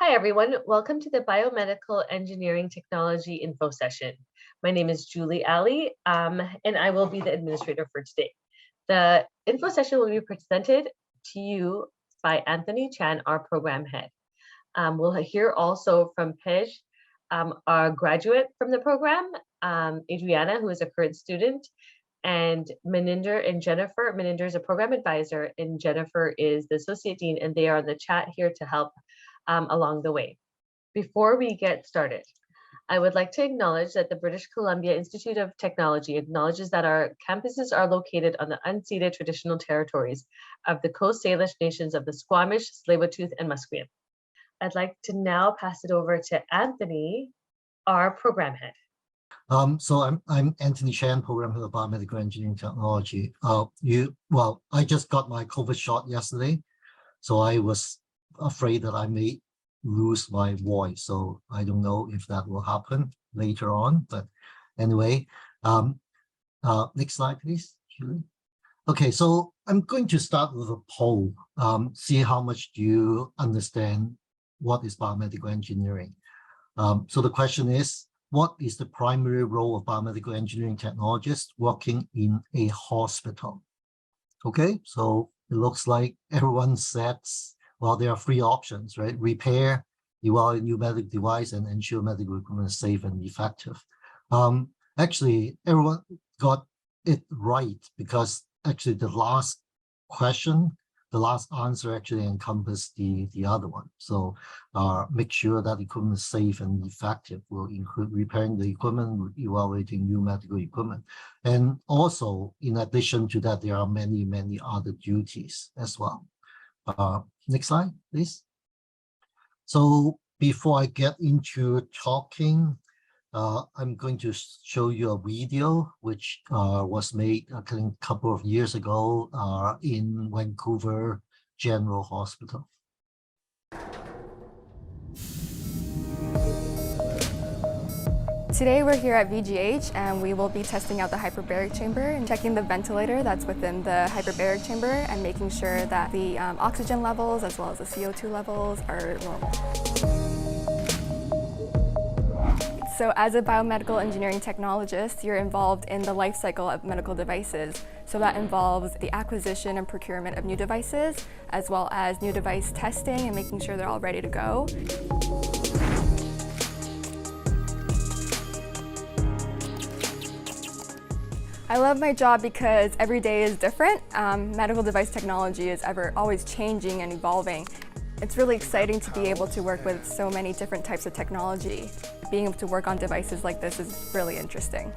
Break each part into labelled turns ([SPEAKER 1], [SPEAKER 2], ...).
[SPEAKER 1] Hi, everyone. Welcome to the Biomedical Engineering Technology Info Session. My name is Julie Ali, and I will be the administrator for today. The info session will be presented to you by Anthony Chan, our program head. We'll hear also from Pej, our graduate from the program, Adriana, who is a current student, and Maninder and Jennifer. Maninder is a program advisor, and Jennifer is the associate dean, and they are in the chat here to help along the way. Before we get started, I would like to acknowledge that the British Columbia Institute of Technology acknowledges that our campuses are located on the unceded traditional territories of the Coast Salish nations of the Squamish, Tsleil-Waututh, and Musqueam. I'd like to now pass it over to Anthony, our program head.
[SPEAKER 2] So I'm Anthony Chan, program head of Biomedical Engineering Technology. I just got my COVID shot yesterday, so I was afraid that I may lose my voice. So I don't know if that will happen later on. But anyway, next slide, please, Julie. Okay, so I'm going to start with a poll. See how much do you understand what is biomedical engineering. So the question is, what is the primary role of biomedical engineering technologists working in a hospital? Okay, so it looks like everyone says, well, there are three options, right? Repair, evaluate new medical device, and ensure medical equipment is safe and effective. Actually, everyone got it right, because actually the last question, the last answer actually encompassed the other one. So make sure that equipment is safe and effective will include repairing the equipment, evaluating new medical equipment. And also, in addition to that, there are many, many other duties as well. Next slide, please. So before I get into talking, I'm going to show you a video which was made, I think, a couple of years ago in Vancouver General Hospital.
[SPEAKER 3] Today we're here at VGH and we will be testing out the hyperbaric chamber and checking the ventilator that's within the hyperbaric chamber and making sure that the oxygen levels as well as the CO2 levels are normal. So as a biomedical engineering technologist, you're involved in the life cycle of medical devices. So that involves the acquisition and procurement of new devices, as well as new device testing and making sure they're all ready to go. I love my job because every day is different. Medical device technology is always changing and evolving. It's really exciting to be able to work with so many different types of technology. Being able to work on devices like this is really interesting.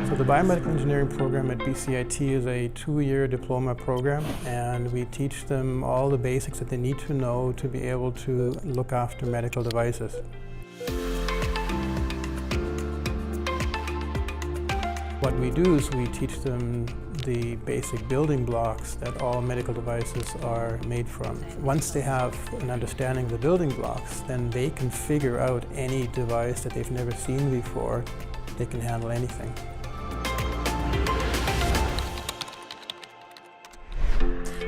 [SPEAKER 4] So the biomedical engineering program at BCIT is a 2-year diploma program, and we teach them all the basics that they need to know to be able to look after medical devices. What we do is we teach them the basic building blocks that all medical devices are made from. Once they have an understanding of the building blocks, then they can figure out any device that they've never seen before. They can handle anything.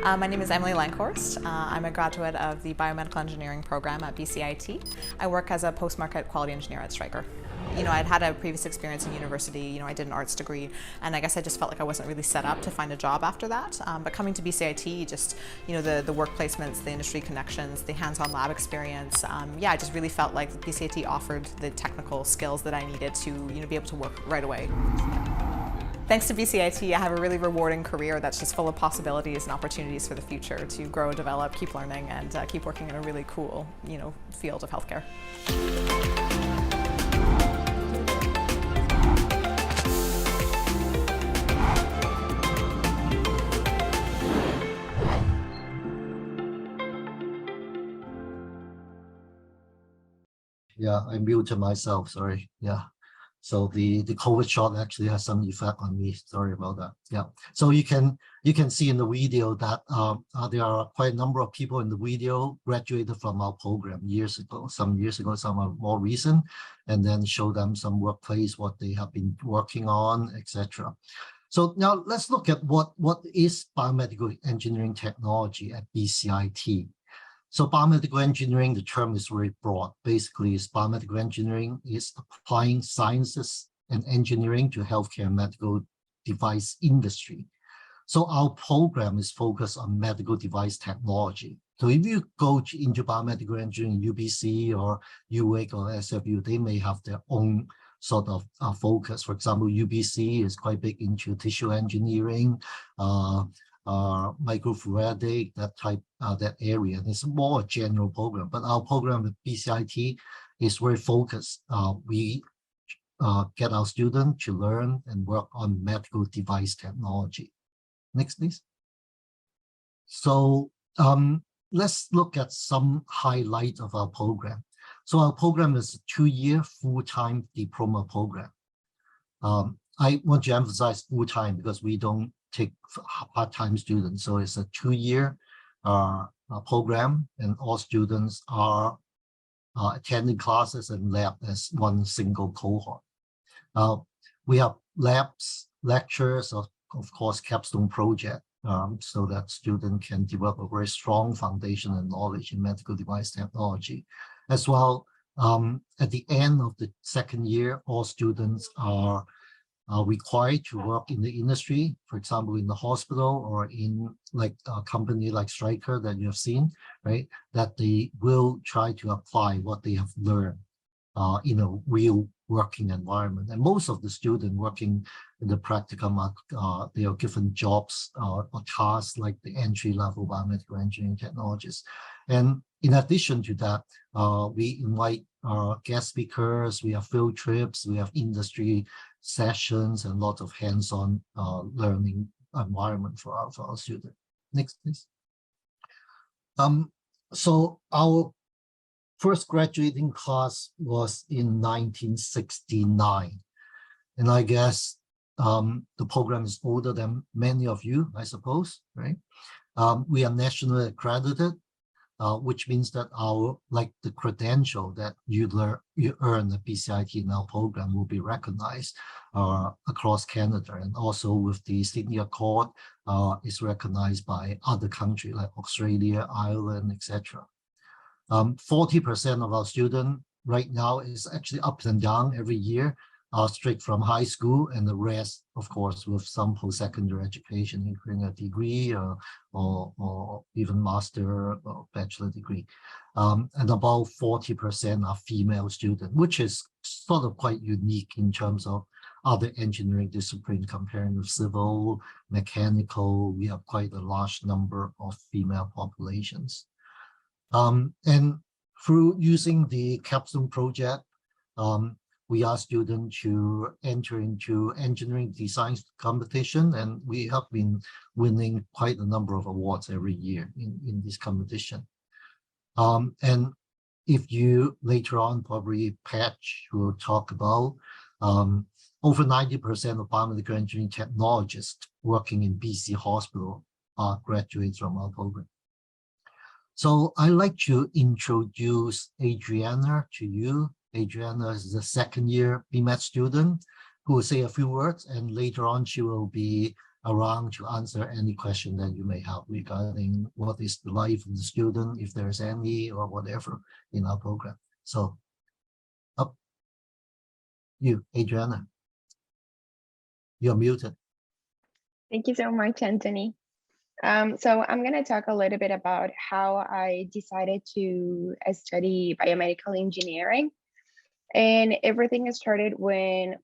[SPEAKER 5] My name is Emily Lankhorst. I'm a graduate of the Biomedical Engineering program at BCIT. I work as a post-market quality engineer at Stryker. I'd had a previous experience in university. I did an arts degree, and I guess I just felt like I wasn't really set up to find a job after that. But coming to BCIT, just the work placements, the industry connections, the hands-on lab experience, I just really felt like BCIT offered the technical skills that I needed to be able to work right away. Thanks to BCIT, I have a really rewarding career that's just full of possibilities and opportunities for the future to grow, develop, keep learning, and keep working in a really cool, field of healthcare.
[SPEAKER 2] Yeah, I muted myself, sorry. Yeah. So the COVID shot actually has some effect on me. Sorry about that. Yeah. So you can see in the video that there are quite a number of people in the video graduated from our program years ago. Some years ago, some are more recent, and then show them some workplace, what they have been working on, etc. So now let's look at what is biomedical engineering technology at BCIT. So biomedical engineering, the term is very broad. Basically, biomedical engineering is applying sciences and engineering to healthcare and medical device industry. So our program is focused on medical device technology. So if you go into biomedical engineering, UBC or UWIC or SFU, they may have their own sort of focus. For example, UBC is quite big into tissue engineering, microfluidic, that area. And it's more a general program, but our program at BCIT is very focused. We get our students to learn and work on medical device technology. Next, please. So let's look at some highlights of our program. So our program is a 2-year full-time diploma program. I want to emphasize full-time because we don't take part-time students. So it's a 2-year program, and all students are attending classes and lab as one single cohort. We have labs, lectures, of course, capstone project, so that students can develop a very strong foundation and knowledge in medical device technology. As well, at the end of the 2nd year, all students are required to work in the industry, for example, in the hospital or in like a company like Stryker that you have seen, right? That they will try to apply what they have learned in a real working environment. And most of the students working in the practicum, they are given jobs or tasks like the entry-level biomedical engineering technologists. And in addition to that, we invite guest speakers, we have field trips, we have industry sessions, and lots of hands-on learning environment for our students. Next, please. So our first graduating class was in 1969. And I guess the program is older than many of you, I suppose, right? We are nationally accredited, which means that the credential that you earn at BCIT in our program will be recognized across Canada, and also with the Sydney Accord is recognized by other countries like Australia, Ireland, etc. 40% of our students right now is actually up and down every year, straight from high school, and the rest, of course, with some post-secondary education, including a degree or even master or bachelor degree. And about 40% are female students, which is sort of quite unique in terms of other engineering disciplines comparing with civil, mechanical. We have quite a large number of female populations. And through using the capstone project, we ask students to enter into engineering design competition, and we have been winning quite a number of awards every year in this competition. And if you later on, probably Patch will talk about, over 90% of biomedical engineering technologists working in BC Hospital are graduates from our program. So I'd like to introduce Adriana to you. Adriana is a 2nd-year BMed student who will say a few words, and later on she will be around to answer any question that you may have regarding what is the life of the student, if there's any or whatever in our program. So up you, Adriana. You're muted.
[SPEAKER 6] Thank you so much, Anthony. So I'm going to talk a little bit about how I decided to study biomedical engineering. And everything started when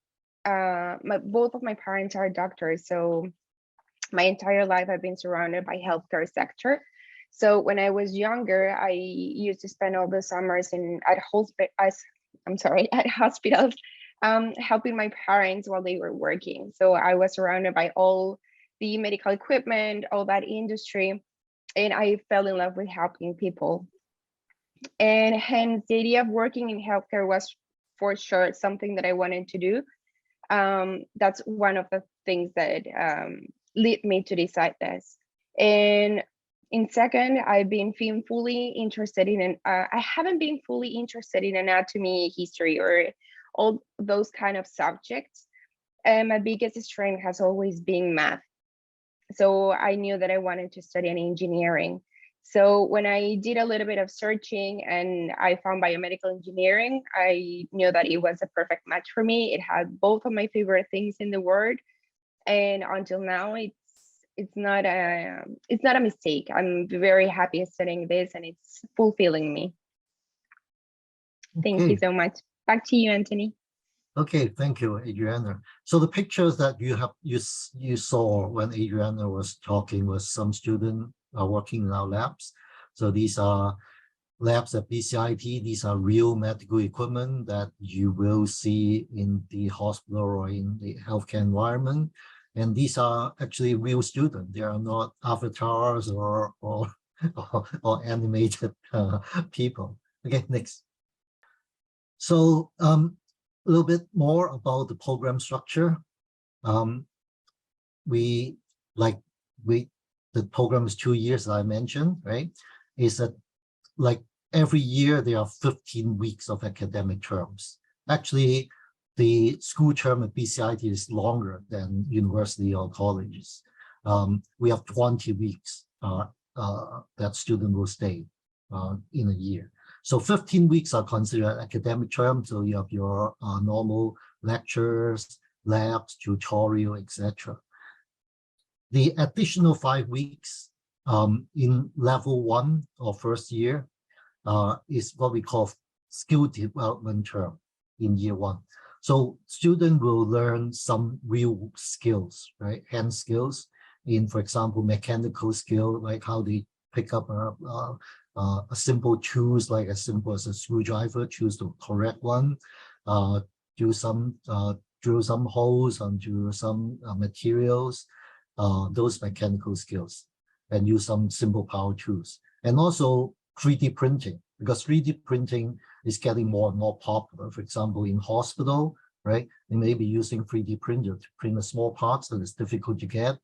[SPEAKER 6] both of my parents are doctors. So my entire life I've been surrounded by healthcare sector. So when I was younger, I used to spend all the summers at hospitals helping my parents while they were working. So I was surrounded by all the medical equipment, all that industry, and I fell in love with helping people. And hence the idea of working in healthcare was for sure something that I wanted to do. That's one of the things that led me to decide this. And in second, I've been fully interested in, I haven't been fully interested in anatomy, history, or all those kind of subjects And my biggest strength has always been math. So I knew that I wanted to study engineering. So when I did a little bit of searching and I found biomedical engineering, I knew that it was a perfect match for me. It had both of my favorite things in the world, and until now, it's not a mistake. I'm very happy studying this, and it's fulfilling me. Thank you
[SPEAKER 2] Okay.
[SPEAKER 6] so much. Back to you, Anthony.
[SPEAKER 2] Okay, thank you, Adriana. So the pictures that you saw when Adriana was talking was some students working in our labs. So these are labs at BCIT. These are real medical equipment that you will see in the hospital or in the healthcare environment. And these are actually real students. They are not avatars or or animated people. Okay, next. So a little bit more about the program structure. The program is 2 years, as I mentioned, right? Is that like every year there are 15 weeks of academic terms. Actually, the school term at BCIT is longer than university or colleges. We have 20 weeks that student will stay in a year. So 15 weeks are considered academic term. So you have your normal lectures, labs, tutorial, etc. The additional 5 weeks in level 1 or first year is what we call skill development term in year 1. So students will learn some real skills, right? Hand skills in, for example, mechanical skill, like how they pick up a simple tools, like as simple as a screwdriver, choose the correct one, drill some holes onto some materials, those mechanical skills, and use some simple power tools. And also 3D printing, because 3D printing is getting more and more popular. For example, in hospital, right, they may be using 3D printer to print a small parts that is difficult to get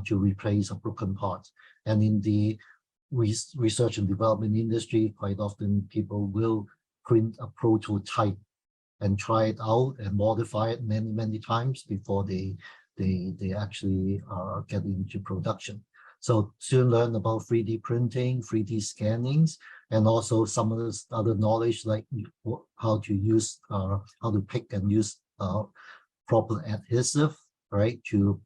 [SPEAKER 2] to replace a broken part. And in the research and development industry, quite often people will print a prototype and try it out and modify it many, many times before they actually get into production. So students learn about 3D printing, 3D scannings, and also some of this other knowledge like how to use, how to pick and use proper adhesive, right, to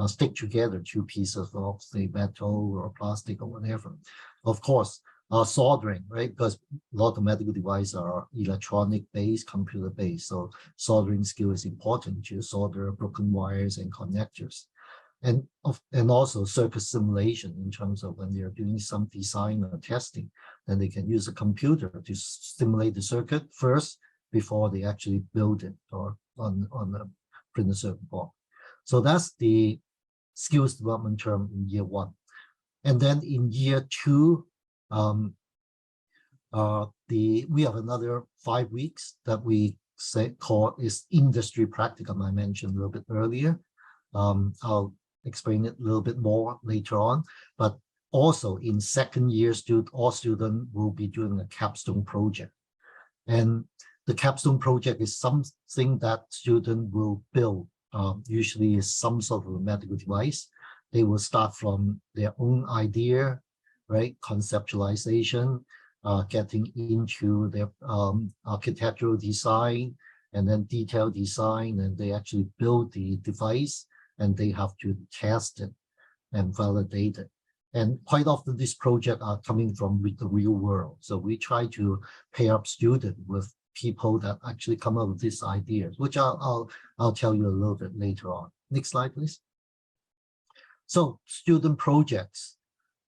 [SPEAKER 2] stick together 2 pieces of, say, metal or plastic or whatever. Of course, soldering, right, because a lot of medical devices are electronic-based, computer-based, so soldering skill is important to solder broken wires and connectors. And also circuit simulation in terms of when they're doing some design or testing, then they can use a computer to simulate the circuit first before they actually build it or on the printed circuit board. So that's the skills development term in year 1. And then in year 2, we have another 5 weeks that we call is industry practicum. I mentioned a little bit earlier. I'll explain it a little bit more later on, but also in second year, all students will be doing a capstone project. And the capstone project is something that students will build, usually is some sort of a medical device. They will start from their own idea, right? Conceptualization, getting into their architectural design, and then detailed design, and they actually build the device, and they have to test it and validate it. And quite often these projects are coming from the real world. So we try to pair up students with people that actually come up with these ideas, which I'll tell you a little bit later on. Next slide, please. So student projects.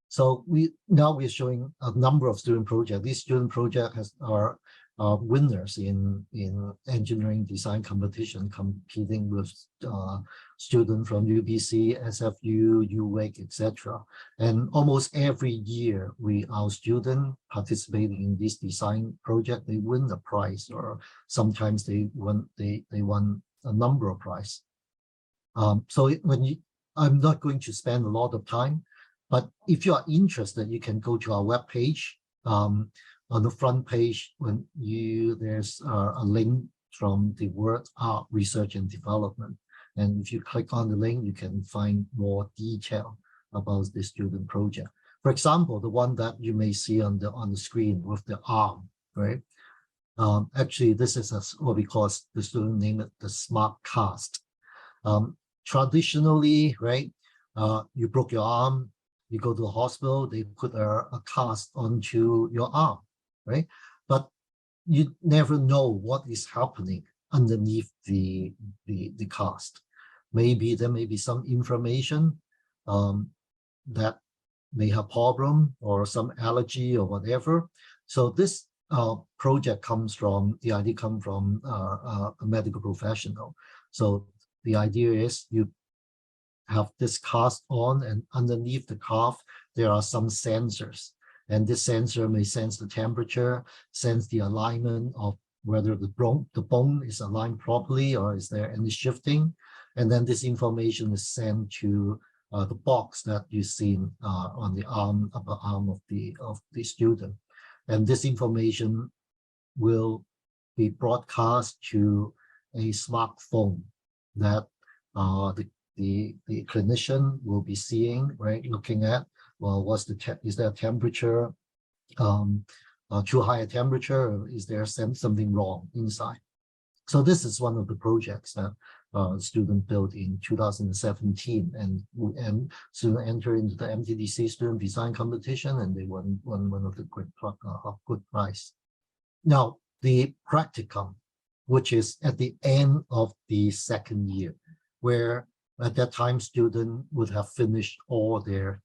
[SPEAKER 2] So we're showing a number of student projects. These student projects are winners in engineering design competition, competing with students from UBC, SFU, UWIC, etc. And almost every year, our students participating in this design project, they win the prize, or sometimes they won a number of prizes. So I'm not going to spend a lot of time, but if you are interested, you can go to our webpage. On the front page, there's a link from the word art, research and development. And if you click on the link, you can find more detail about the student project. For example, the one that you may see on the screen with the arm, right? Actually, this is what we call, the student name it the smart cast. Traditionally, right, you broke your arm, you go to the hospital, they put a cast onto your arm, right? But you never know what is happening underneath the cast. Maybe there may be some information that may have problem or some allergy or whatever. So this project comes from, the idea comes from a medical professional. So the idea is you have this cast on, and underneath the cuff, there are some sensors. And this sensor may sense the temperature, sense the alignment of whether the bone is aligned properly or is there any shifting. And then this information is sent to the box that you see on the upper arm of the student. And this information will be broadcast to a smartphone that the clinician will be seeing, right? Looking at, well, is there a temperature, too high a temperature, or is there something wrong inside? So this is one of the projects that student built in 2017, and student entered into the MTDC student design competition, and they won one of the good prize. Now the practicum, which is at the end of the second year, where at that time student would have finished all their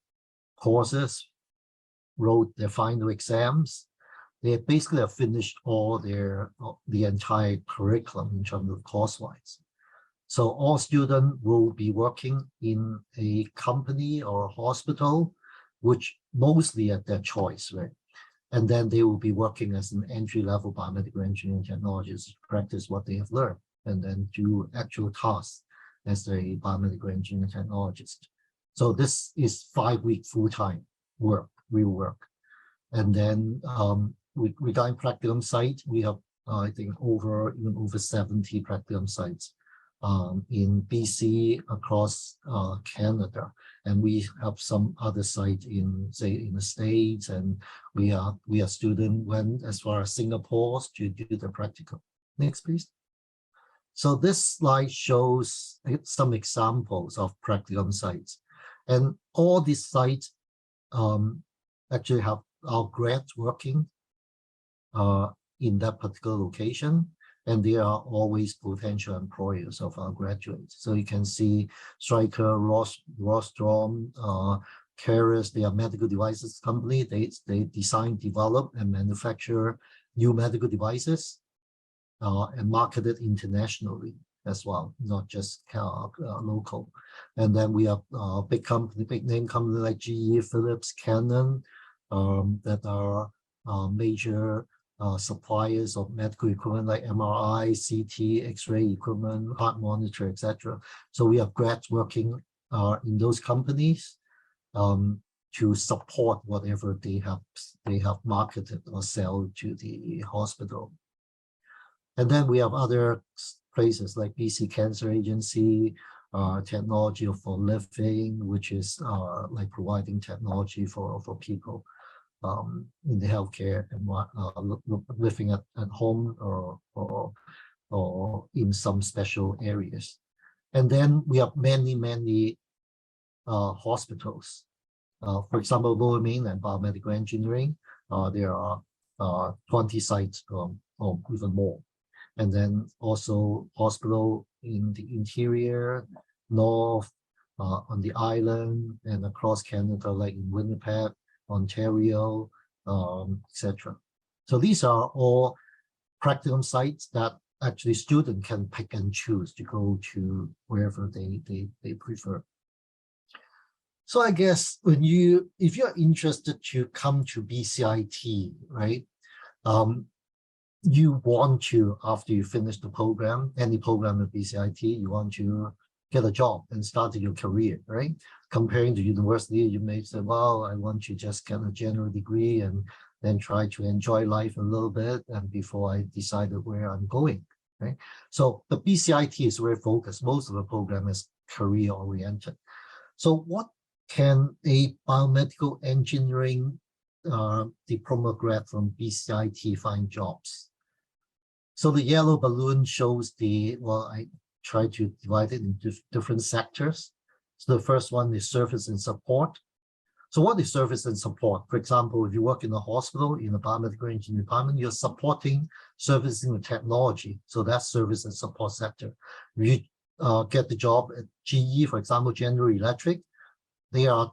[SPEAKER 2] courses, wrote their final exams. They basically have finished all the entire curriculum in terms of course-wise. So all students will be working in a company or a hospital, which mostly at their choice, right? And then they will be working as an entry-level biomedical engineering technologist, practice what they have learned, and then do actual tasks as a biomedical engineering technologist. So this is 5-week full-time work, real work. And then regarding practicum site, we have I think even over 70 practicum sites in BC, across Canada, and we have some other sites in, say, in the States, and we are student went as far as Singapore to do the practical. Next, please. So this slide shows some examples of practicum sites, and all these sites actually have our grads working in that particular location, and they are always potential employers of our graduates. So you can see Stryker, Rostrom, Keras, they are medical devices company. They design, develop, and manufacture new medical devices and market it internationally as well, not just local. And then we have big name company like GE, Philips, Canon, that are major suppliers of medical equipment like MRI, CT, X-ray equipment, heart monitor, etc. So we have grads working in those companies to support whatever they have marketed or sell to the hospital. And then we have other places like BC Cancer Agency, Technology for Living, which is like providing technology for people in the healthcare and living at home or in some special areas. And then we have many hospitals. For example, Lower Mainland Biomedical Engineering, there are 20 sites or even more. And then also hospital in the interior, north, on the island, and across Canada, like in Winnipeg, Ontario, etc. So these are all practicum sites that actually students can pick and choose to go to wherever they prefer. So I guess if you're interested to come to BCIT, right? You want to, after you finish the program, any program at BCIT, you want to get a job and start your career, right? Comparing to university, you may say, well, I want to just get a general degree and then try to enjoy life a little bit and before I decided where I'm going. right? So the BCIT is very focused. Most of the program is career oriented. So what can a biomedical engineering diploma grad from BCIT find jobs? So the yellow balloon shows I try to divide it into different sectors. So the first one is service and support. So what is service and support? For example, if you work in a hospital, in the biomedical engineering department, you're supporting servicing the technology. So that's service and support sector. If you get the job at GE, for example, General Electric, they are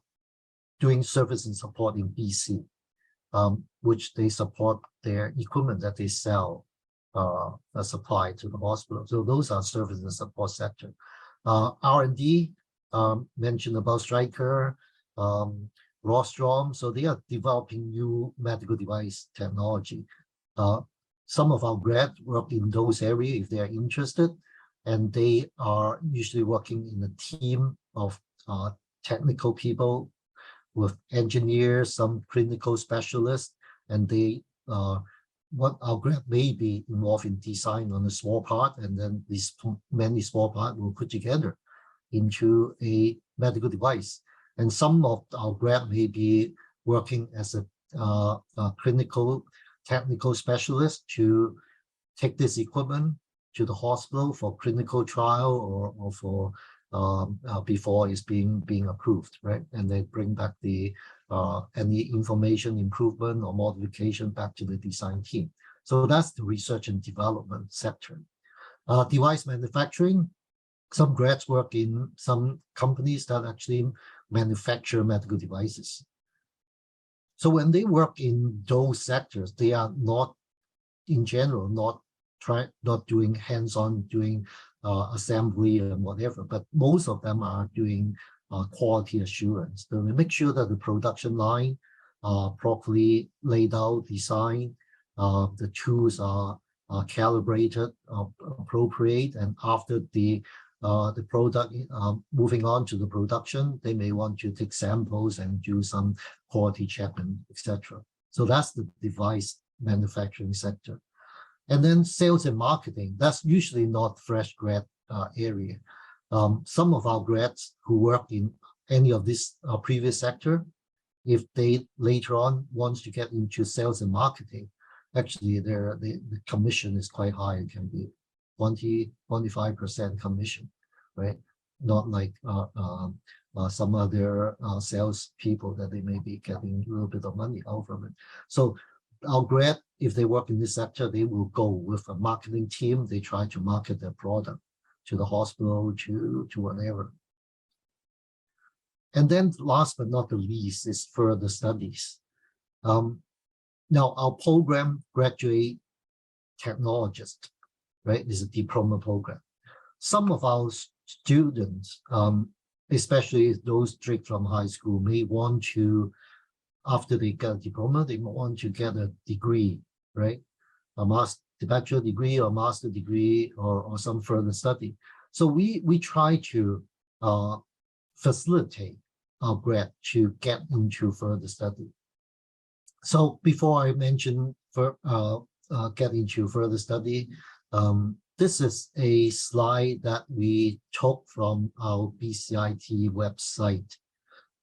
[SPEAKER 2] doing service and support in BC, which they support their equipment that they sell supply to the hospital. So those are service and support sector. R&D, mentioned about Stryker, Rostrom, so they are developing new medical device technology. Some of our grads work in those areas if they are interested, and they are usually working in a team of technical people with engineers, some clinical specialists, and what our grad may be involved in design on a small part, and then these many small parts will put together into a medical device. And some of our grad may be working as a clinical technical specialist to take this equipment to the hospital for clinical trial or for before it's being approved, right? And they bring back any information improvement or modification back to the design team. So that's the research and development sector. Device manufacturing, some grads work in some companies that actually manufacture medical devices. So when they work in those sectors, they are not, in general, not doing hands-on, doing assembly and whatever, but most of them are doing quality assurance. So we make sure that the production line properly laid out, designed, the tools are calibrated, appropriate, and after the product moving on to the production, they may want to take samples and do some quality check and etc. So that's the device manufacturing sector. And then sales and marketing, that's usually not fresh grad area. Some of our grads who work in any of this previous sector, if they later on wants to get into sales and marketing, actually the commission is quite high. It can be 20-25% commission, right? Not like some other sales people that they may be getting a little bit of money out from it. So our grad, if they work in this sector, they will go with a marketing team. They try to market their product to the hospital, to whatever. And then last but not the least is further studies. Now our program, graduate technologist, right, is a diploma program. Some of our students, especially those straight from high school, may want to, after they get a diploma, they want to get a degree, right? A bachelor degree or master degree or some further study. So we try to facilitate our grad to get into further study. So before I mention get into further study, this is a slide that we took from our BCIT website.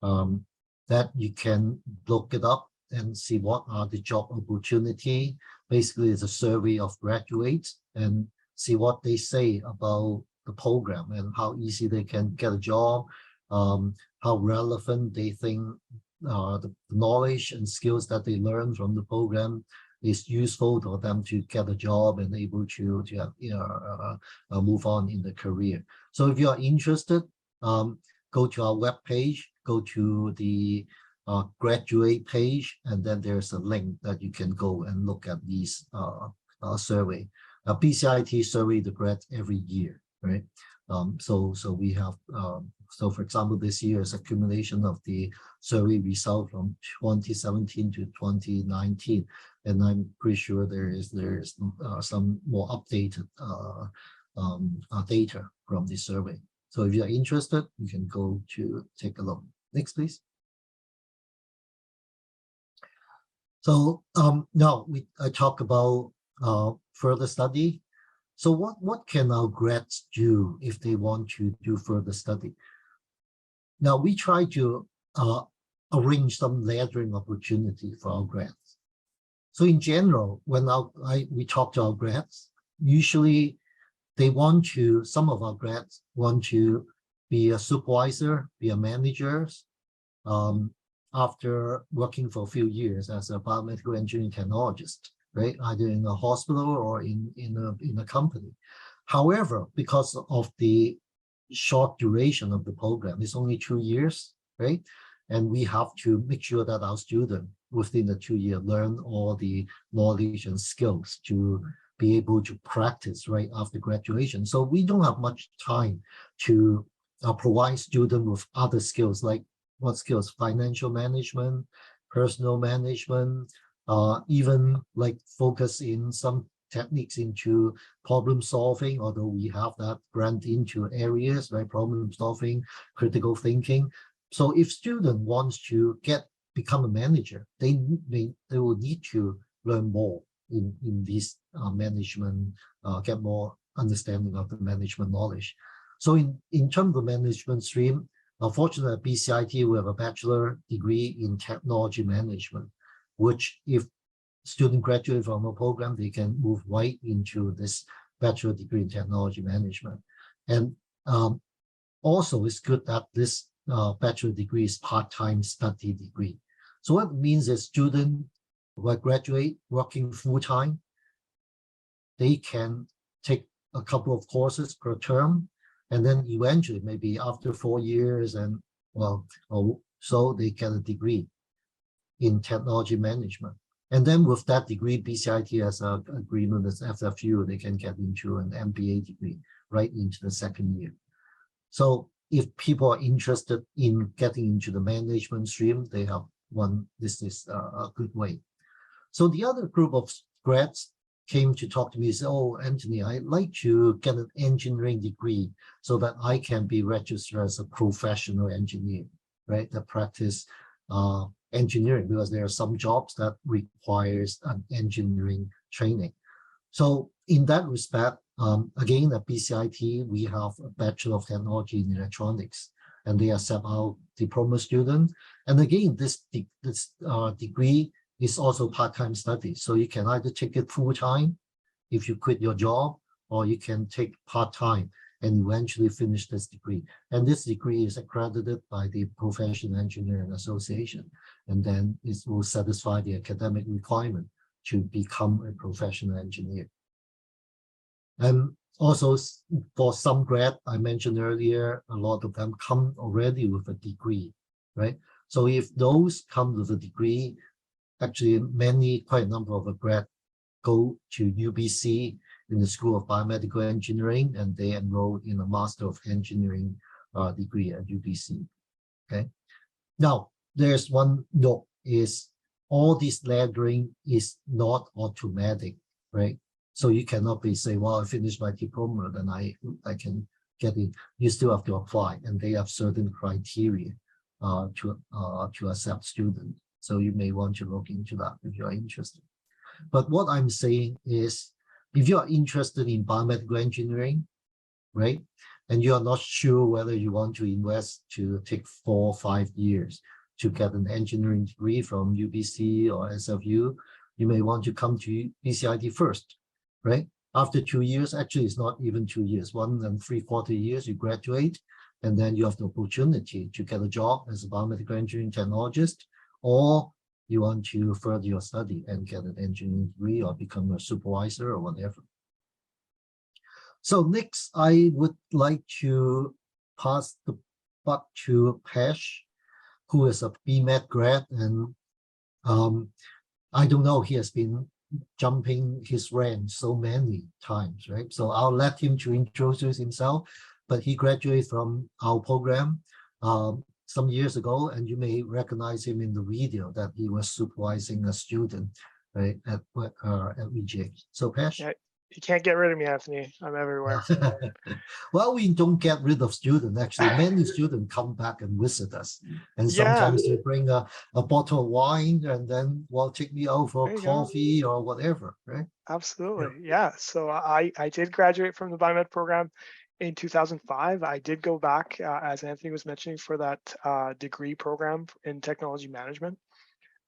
[SPEAKER 2] That you can look it up and see what are the job opportunity. Basically, it's a survey of graduates and see what they say about the program and how easy they can get a job, how relevant they think the knowledge and skills that they learn from the program is useful for them to get a job and able to move on in the career. So if you are interested, go to our webpage, go to the graduate page, and then there's a link that you can go and look at these survey. BCIT survey the grads every year, right? So we have, so for example, this year is accumulation of the survey result from 2017 to 2019, and I'm pretty sure there is some more updated data from the survey. So if you're interested, you can go to take a look. Next, please. So now I talk about further study. So what can our grads do if they want to do further study? Now, we try to arrange some laddering opportunity for our grads. So in general, when we talk to our grads, usually some of our grads want to be a supervisor, be a manager, after working for a few years as a biomedical engineering technologist, right? Either in a hospital or in a company. However, because of the short duration of the program, it's only 2 years, right? And we have to make sure that our student within the 2 year learn all the knowledge and skills to be able to practice right after graduation. So we don't have much time to provide students with other skills, like what skills? Financial management, personal management, even like focus in some techniques into problem solving, although we have that brand into areas, right? Problem solving, critical thinking. So if student wants to become a manager, they will need to learn more in this management, get more understanding of the management knowledge. So in terms of management stream, unfortunately at BCIT, we have a bachelor degree in technology management, which if student graduate from a program, they can move right into this bachelor degree in technology management. And also it's good that this bachelor degree is part-time study degree. So what it means is students who graduate working full-time, they can take a couple of courses per term, and then eventually maybe after 4 years so they get a degree in technology management. And then with that degree, BCIT has an agreement with FFU, they can get into an MBA degree right into the second year. So if people are interested in getting into the management stream, they have this is a good way. So the other group of grads came to talk to me and said, oh, Anthony, I'd like to get an engineering degree so that I can be registered as a professional engineer, right? That practice engineering, because there are some jobs that requires an engineering training. So in that respect, again, at BCIT, we have a Bachelor of Technology in Electronics, and they accept our diploma students. And again, this degree is also part-time study. So you can either take it full-time if you quit your job, or you can take part-time and eventually finish this degree. And this degree is accredited by the Professional Engineering Association, and then it will satisfy the academic requirement to become a professional engineer. And also for some grad, I mentioned earlier, a lot of them come already with a degree, right? So if those come with a degree, actually quite a number of a grad go to UBC in the School of Biomedical Engineering, and they enroll in a Master of Engineering degree at UBC, okay? Now, there's one note is all this laddering is not automatic, right? So you cannot say, well, I finished my diploma, then I can get in. You still have to apply, and they have certain criteria to accept students. So you may want to look into that if you are interested. But what I'm saying is, if you are interested in biomedical engineering, right, and you are not sure whether you want to invest to take 4 or 5 years to get an engineering degree from UBC or SFU, you may want to come to BCIT first, right? After 2 years, actually it's not even 2 years, 1 3/4 years, you graduate, and then you have the opportunity to get a job as a biomedical engineering technologist, or you want to further your study and get an engineering degree or become a supervisor or whatever. So next, I would like to pass the buck to Pesh, who is a BMed grad, and I don't know, he has been jumping his rank so many times, right? So I'll let him to introduce himself, but he graduated from our program some years ago, and you may recognize him in the video that he was supervising a student, right, at VGH. So Pesh?
[SPEAKER 7] You can't get rid of me, Anthony. I'm everywhere.
[SPEAKER 2] Well, we don't get rid of students. Actually, many students come back and visit us, and
[SPEAKER 7] Yeah,
[SPEAKER 2] sometimes they bring a bottle of wine and then take me out for
[SPEAKER 7] there you go.
[SPEAKER 2] coffee or whatever, right?
[SPEAKER 7] Absolutely. Yeah. So I did graduate from the biomed program in 2005. I did go back, as Anthony was mentioning, for that degree program in technology management.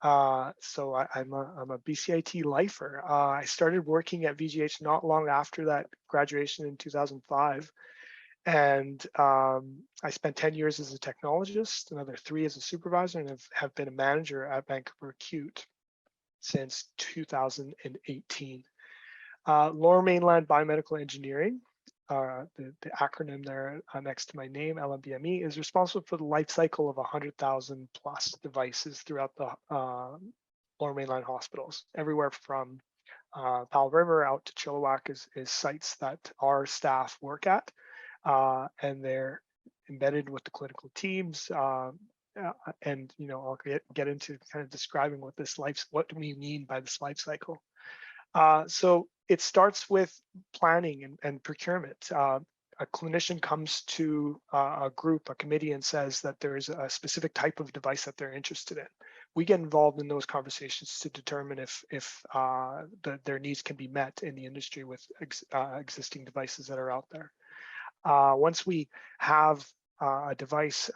[SPEAKER 7] So I'm a BCIT lifer. I started working at VGH not long after that graduation in 2005. And I spent 10 years as a technologist, another 3 as a supervisor, and have been a manager at Vancouver Acute since 2018. Lower Mainland Biomedical Engineering, the acronym there next to my name, LMBME, is responsible for the life cycle of 100,000 plus devices throughout the Lower Mainland hospitals, everywhere from Powell River out to Chilliwack is sites that our staff work at, and they're embedded with the clinical teams. And I'll get into kind of describing what do we mean by this life cycle. So it starts with planning and procurement. A clinician comes to a committee, and says that there is a specific type of device that they're interested in. We get involved in those conversations to determine if their needs can be met in the industry with existing devices that are out there. Once we have a device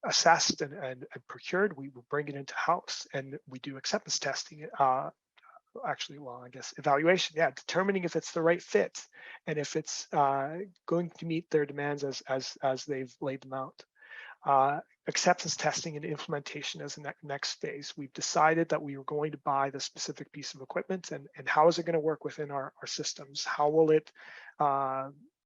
[SPEAKER 7] assessed and procured, we will bring it into house, and we do acceptance testing. Evaluation, determining if it's the right fit and if it's going to meet their demands as they've laid them out. Acceptance testing and implementation as the next phase. We've decided that we are going to buy the specific piece of equipment, and how is it going to work within our systems? How will it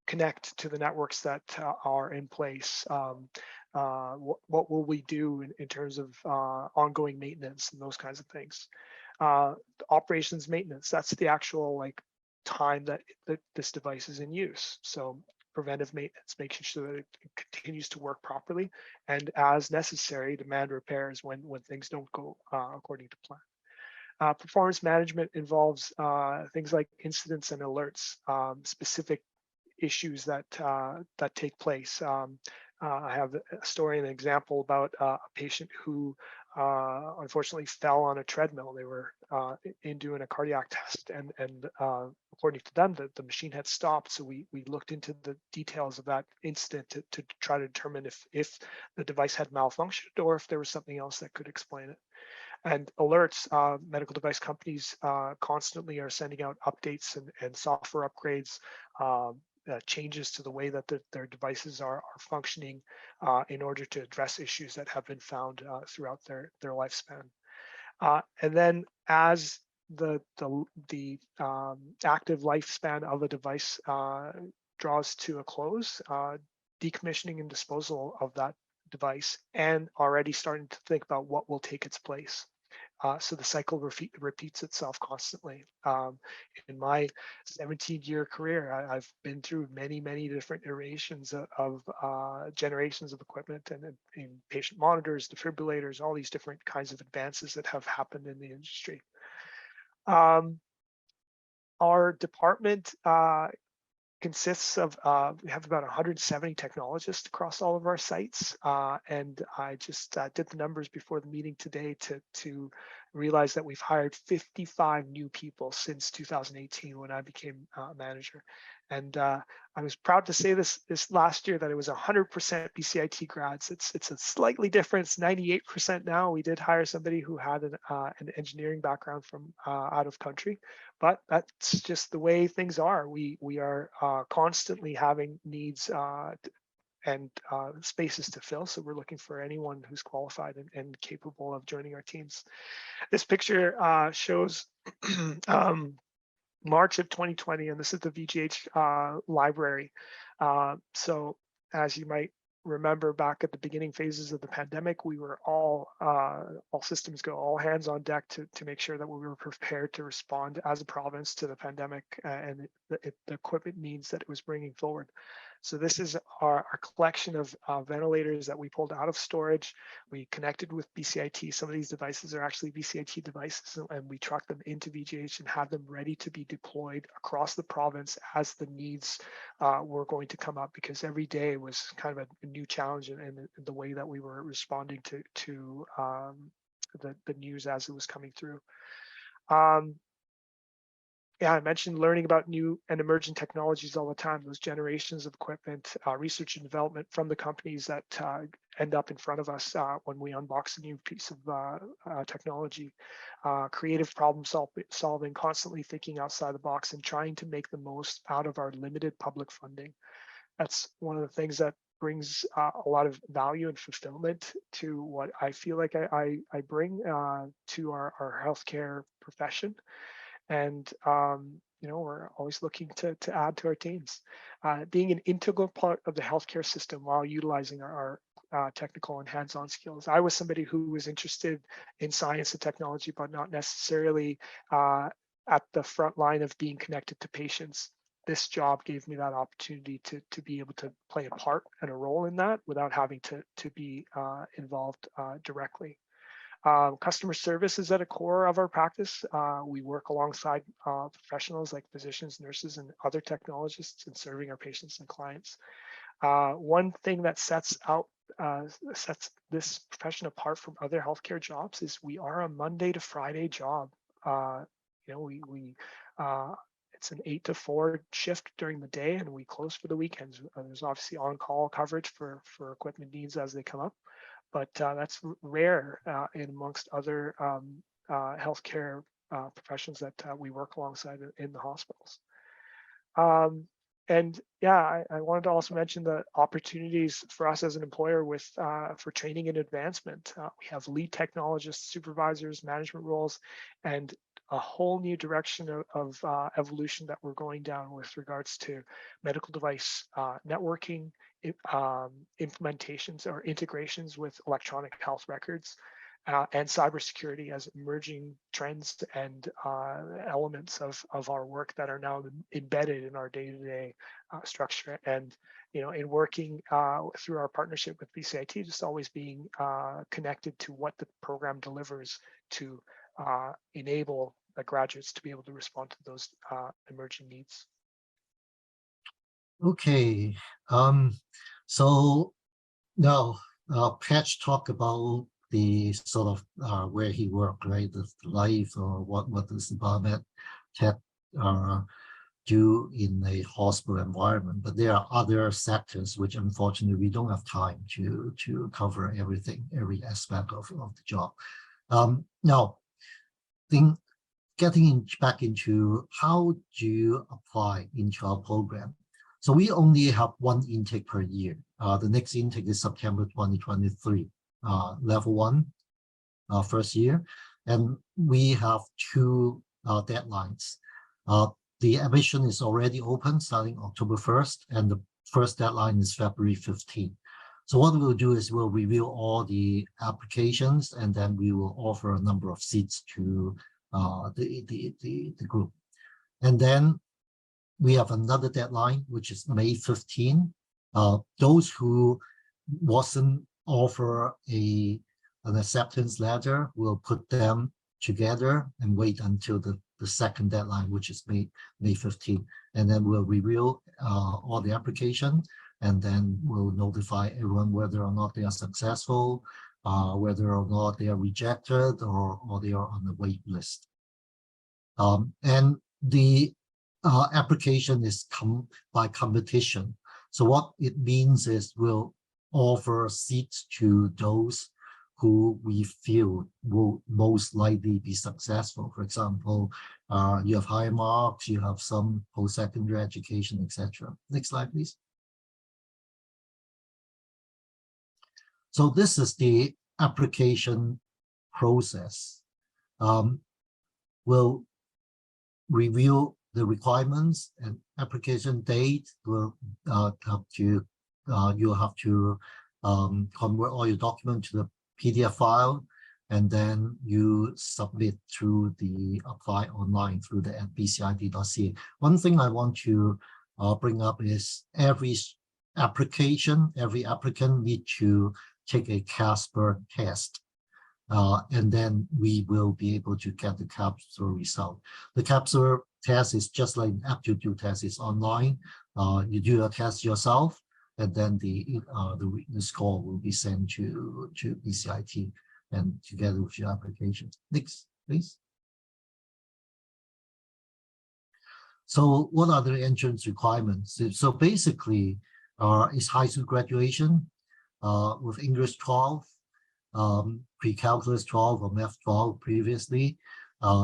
[SPEAKER 7] connect to the networks that are in place? What will we do in terms of ongoing maintenance and those kinds of things? Operations maintenance, that's the actual time that this device is in use. So preventive maintenance, making sure that it continues to work properly, and as necessary, demand repairs when things don't go according to plan. Performance management involves things like incidents and alerts, specific issues that take place. I have a story and an example about a patient who unfortunately fell on a treadmill. They were in doing a cardiac test, and according to them, the machine had stopped. So we looked into the details of that incident to try to determine if the device had malfunctioned or if there was something else that could explain it. And alerts, medical device companies constantly are sending out updates and software upgrades, changes to the way that their devices are functioning in order to address issues that have been found throughout their lifespan. And then as the active lifespan of a device draws to a close, decommissioning and disposal of that device, and already starting to think about what will take its place. So the cycle repeats itself constantly. In my 17-year career, I've been through many different iterations of generations of equipment and patient monitors, defibrillators, all these different kinds of advances that have happened in the industry. Our department consists of, we have about 170 technologists across all of our sites. And I just did the numbers before the meeting today to realize that we've hired 55 new people since 2018 when I became manager. And I was proud to say this last year that it was 100% BCIT grads. It's a slightly different, it's 98% now. We did hire somebody who had an engineering background from out of country, but that's just the way things are. We are constantly having needs and spaces to fill. So we're looking for anyone who's qualified and capable of joining our teams. This picture shows March of 2020, and this is the VGH library. So as you might remember, back at the beginning phases of the pandemic, we were all systems go, all hands on deck to make sure that we were prepared to respond as a province to the pandemic and the equipment needs that it was bringing forward. So this is our collection of ventilators that we pulled out of storage. We connected with BCIT. Some of these devices are actually BCIT devices, and we trucked them into VGH and had them ready to be deployed across the province as the needs were going to come up, because every day was kind of a new challenge in the way that we were responding to the news as it was coming through. Yeah, I mentioned learning about new and emerging technologies all the time, those generations of equipment, research and development from the companies that end up in front of us when we unbox a new piece of technology, creative problem solving, constantly thinking outside the box and trying to make the most out of our limited public funding. That's one of the things that brings a lot of value and fulfillment to what I feel like I bring to our healthcare profession. And we're always looking to add to our teams. Being an integral part of the healthcare system while utilizing our technical and hands-on skills. I was somebody who was interested in science and technology, but not necessarily at the front line of being connected to patients. This job gave me that opportunity to be able to play a part and a role in that without having to be involved directly. Customer service is at a core of our practice. We work alongside professionals like physicians, nurses, and other technologists in serving our patients and clients. One thing that sets this profession apart from other healthcare jobs is we are a Monday to Friday job. It's an 8 to 4 shift during the day, and we close for the weekends. There's obviously on-call coverage for equipment needs as they come up, but that's rare in amongst other healthcare professions that we work alongside in the hospitals. And yeah, I wanted to also mention the opportunities for us as an employer with for training and advancement. We have lead technologists, supervisors, management roles, and a whole new direction of evolution that we're going down with regards to medical device networking, implementations or integrations with electronic health records, and cybersecurity as emerging trends and elements of our work that are now embedded in our day-to-day structure. And in working through our partnership with BCIT, just always being connected to what the program delivers to enable the graduates to be able to respond to those emerging needs.
[SPEAKER 2] Okay, so now Patch talked about the sort of where he worked, right? The life or what does the biomed tech do in a hospital environment. But there are other sectors which unfortunately we don't have time to cover everything, every aspect of the job. Now, getting back into how do you apply into our program? So we only have one intake per year. The next intake is September 2023, level 1, first year. And we have 2 deadlines. The admission is already open starting October 1st, and the first deadline is February 15th. So what we'll do is we'll review all the applications, and then we will offer a number of seats to the group. And then we have another deadline, which is May 15. Those who wasn't offer an acceptance letter, we'll put them together and wait until the second deadline, which is May 15. And then we'll review all the application, and then we'll notify everyone whether or not they are successful, whether or not they are rejected, or they are on the wait list. And the application is by competition. So what it means is we'll offer seats to those who we feel will most likely be successful. For example, you have high marks, you have some post-secondary education, etc. Next slide, please. So this is the application process. We'll review the requirements, and application date will you'll have to convert all your document to the PDF file, and then you submit through the apply online through the bcit.ca. One thing I want to bring up is every applicant need to take a Casper test. And then we will be able to get the Casper result. The Casper test is just like an aptitude test. It's online. You do a test yourself, and then the score will be sent to BCIT and together with your application. Next, please. So what are the entrance requirements? So basically, it's high school graduation with English 12, pre-calculus 12 or math 12 previously,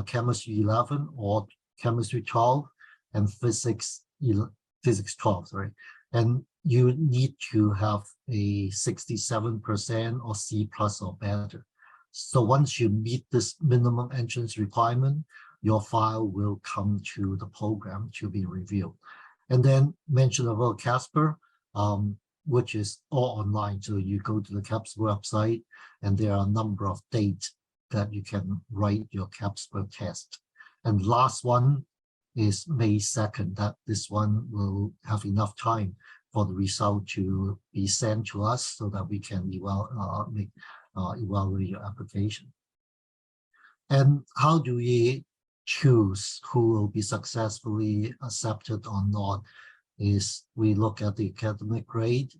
[SPEAKER 2] chemistry 11 or chemistry 12, and physics 12, sorry. And you need to have a 67% or C+ or better. So once you meet this minimum entrance requirement, your file will come to the program to be reviewed. And then mention about Casper, which is all online. So you go to the Casper website, and there are a number of dates that you can write your Casper test. And last one is May 2nd, that this one will have enough time for the result to be sent to us so that we can evaluate your application. And how do we choose who will be successfully accepted or not? Is we look at the academic grade,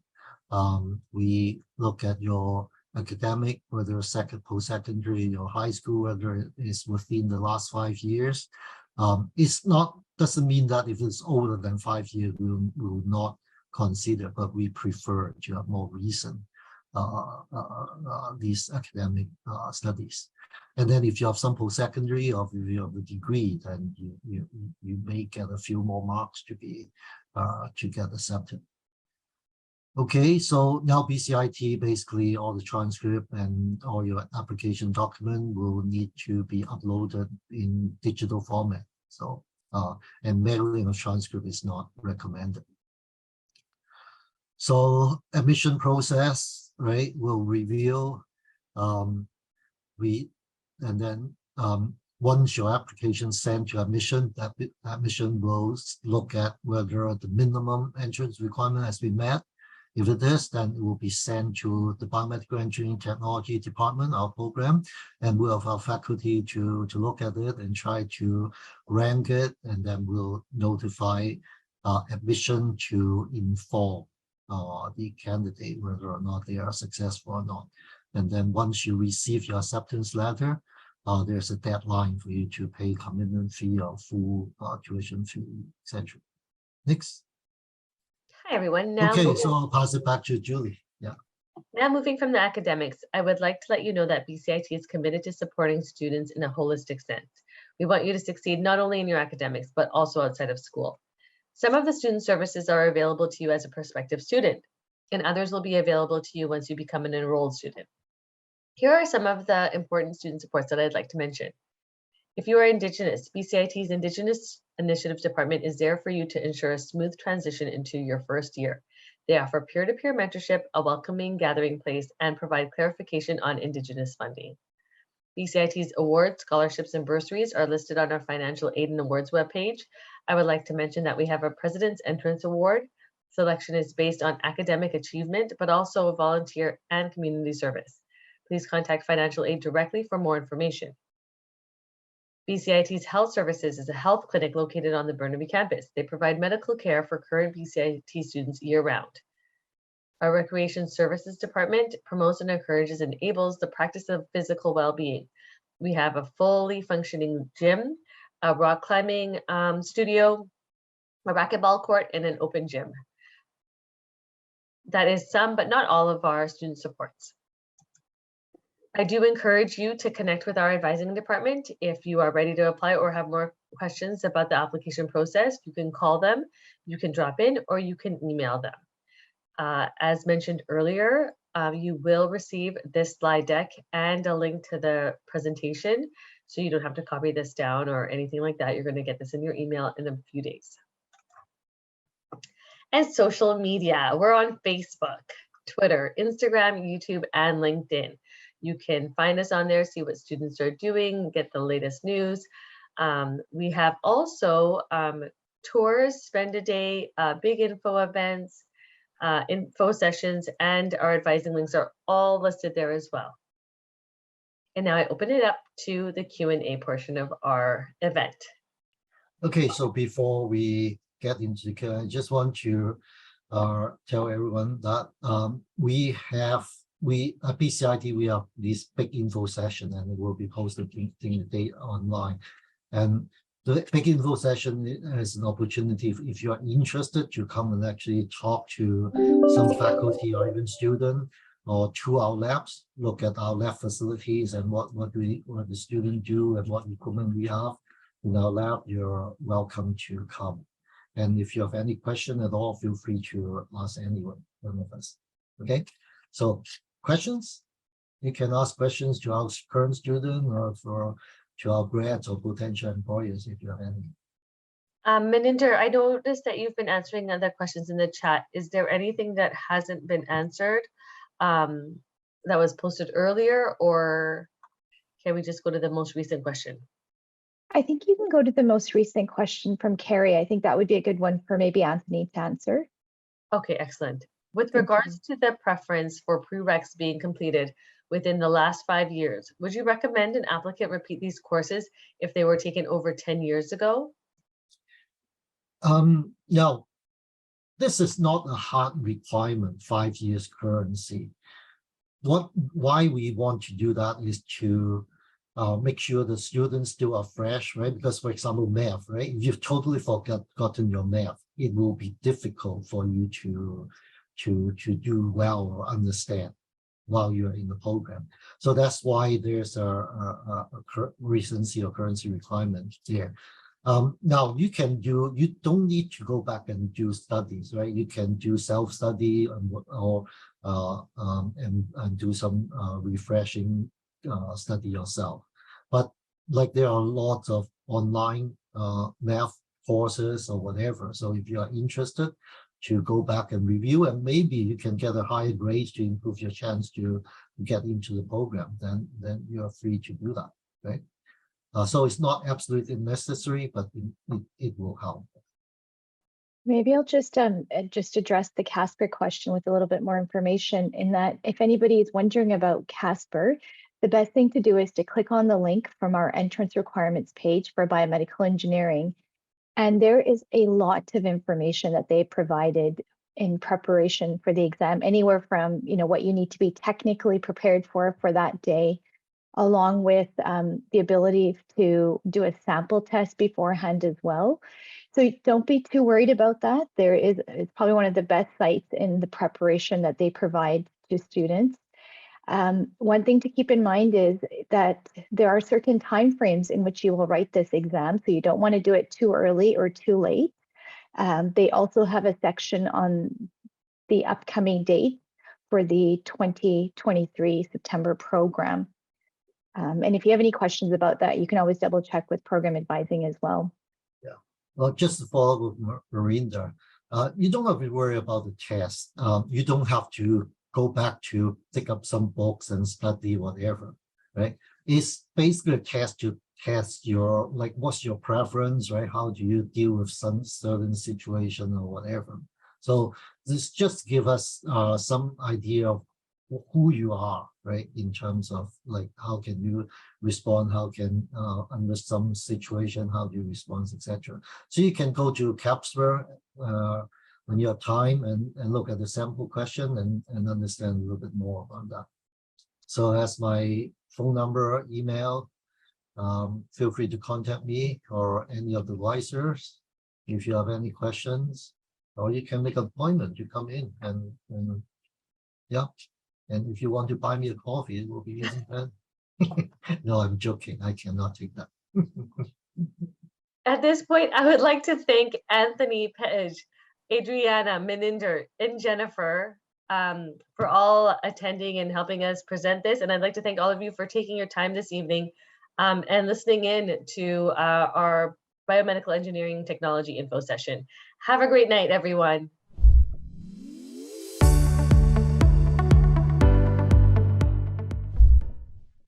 [SPEAKER 2] we look at your academic, whether post-secondary or high school, whether it is within the last 5 years. Doesn't mean that if it's older than 5 years, we will not consider, but we prefer to have more recent these academic studies. And then if you have some post-secondary or if you have a degree, then you may get a few more marks to get accepted. Okay, so now BCIT, basically all the transcript and all your application document will need to be uploaded in digital format. So, and mailing of transcript is not recommended. So admission process, right, will review, and then once your application is sent to admission, that admission will look at whether the minimum entrance requirement has been met. If it is, then it will be sent to the Biomedical Engineering Technology Department, our program, and we'll have our faculty to look at it and try to rank it, and then we'll notify admission to inform the candidate whether or not they are successful or not. And then once you receive your acceptance letter, there's a deadline for you to pay commitment fee or full tuition fee, etc. Next.
[SPEAKER 1] Hi, everyone. Now
[SPEAKER 2] Okay, so I'll pass it back to Julie. Yeah.
[SPEAKER 1] Now moving from the academics, I would like to let you know that BCIT is committed to supporting students in a holistic sense. We want you to succeed not only in your academics, but also outside of school. Some of the student services are available to you as a prospective student, and others will be available to you once you become an enrolled student. Here are some of the important student supports that I'd like to mention. If you are Indigenous, BCIT's Indigenous Initiatives Department is there for you to ensure a smooth transition into your first year. They offer peer-to-peer mentorship, a welcoming gathering place, and provide clarification on Indigenous funding. BCIT's awards, scholarships, and bursaries are listed on our Financial Aid and Awards webpage. I would like to mention that we have a President's Entrance Award. Selection is based on academic achievement, but also volunteer and community service. Please contact Financial Aid directly for more information. BCIT's Health Services is a health clinic located on the Burnaby campus. They provide medical care for current BCIT students year-round. Our Recreation Services Department promotes and encourages and enables the practice of physical well-being. We have a fully functioning gym, a rock climbing studio, a racquetball court, and an open gym. That is some, but not all of our student supports. I do encourage you to connect with our advising department. If you are ready to apply or have more questions about the application process, you can call them, you can drop in, or you can email them. As mentioned earlier, you will receive this slide deck and a link to the presentation, so you don't have to copy this down or anything like that. You're going to get this in your email in a few days. And social media, we're on Facebook, Twitter, Instagram, YouTube, and LinkedIn. You can find us on there, see what students are doing, get the latest news. We have also tours, spend a day, big info events, info sessions, and our advising links are all listed there as well. And now I open it up to the Q&A portion of our event.
[SPEAKER 2] Okay, so before we get into the Q&A, I just want to tell everyone that we at BCIT, we have this big info session, and it will be posted in the day online. And the big info session is an opportunity, if you are interested, to come and actually talk to some faculty or even student, or to our labs, look at our lab facilities and what the students do and what equipment we have in our lab. You're welcome to come. And if you have any question at all, feel free to ask anyone, one of us. Okay, so questions? You can ask questions to our current student or to our grads or potential employers if you have any.
[SPEAKER 1] Meninder, I noticed that you've been answering other questions in the chat. Is there anything that hasn't been answered that was posted earlier, or can we just go to the most recent question?
[SPEAKER 8] I think you can go to the most recent question from Carrie. I think that would be a good one for maybe Anthony to answer.
[SPEAKER 1] Okay, excellent. With regards to the preference for prereqs being completed within the last 5 years, would you recommend an applicant repeat these courses if they were taken over 10 years ago?
[SPEAKER 2] No, this is not a hard requirement, 5 years currency. Why we want to do that is to make sure the students still are fresh, right? Because, for example, math, right? If you've totally forgotten your math, it will be difficult for you to do well or understand while you're in the program. So that's why there's a recency or currency requirement there. Now you don't need to go back and do studies, right? You can do self-study and do some refreshing study yourself. But like there are lots of online math courses or whatever. So if you are interested to go back and review, and maybe you can get a higher grade to improve your chance to get into the program, then you are free to do that, right? So it's not absolutely necessary, but it will help.
[SPEAKER 8] Maybe I'll just address the Casper question with a little bit more information, in that if anybody is wondering about Casper, the best thing to do is to click on the link from our entrance requirements page for biomedical engineering. And there is a lot of information that they provided in preparation for the exam, anywhere from what you need to be technically prepared for that day, along with the ability to do a sample test beforehand as well. So don't be too worried about that. It's probably one of the best sites in the preparation that they provide to students. One thing to keep in mind is that there are certain timeframes in which you will write this exam, so you don't want to do it too early or too late. They also have a section on the upcoming date for the 2023 September program. And if you have any questions about that, you can always double check with program advising as well.
[SPEAKER 2] Yeah, well, just to follow with Marinda, you don't have to worry about the test. You don't have to go back to pick up some books and study whatever, right? It's basically a test to test your, like, what's your preference, right? How do you deal with some certain situation or whatever? So this just give us some idea of who you are, right? In terms of like, how can you respond? How can, under some situation, how do you respond, etc. So you can go to Casper when you have time and look at the sample question and understand a little bit more about that. So that's my phone number, email. Feel free to contact me or any of the advisors if you have any questions, or you can make an appointment to come in and yeah. And if you want to buy me a coffee, it will be easy then. No, I'm joking. I cannot take that.
[SPEAKER 1] At this point, I would like to thank Anthony, Pej, Adriana, Meninder, and Jennifer for all attending and helping us present this. And I'd like to thank all of you for taking your time this evening and listening in to our biomedical engineering technology info session. Have a great night, everyone.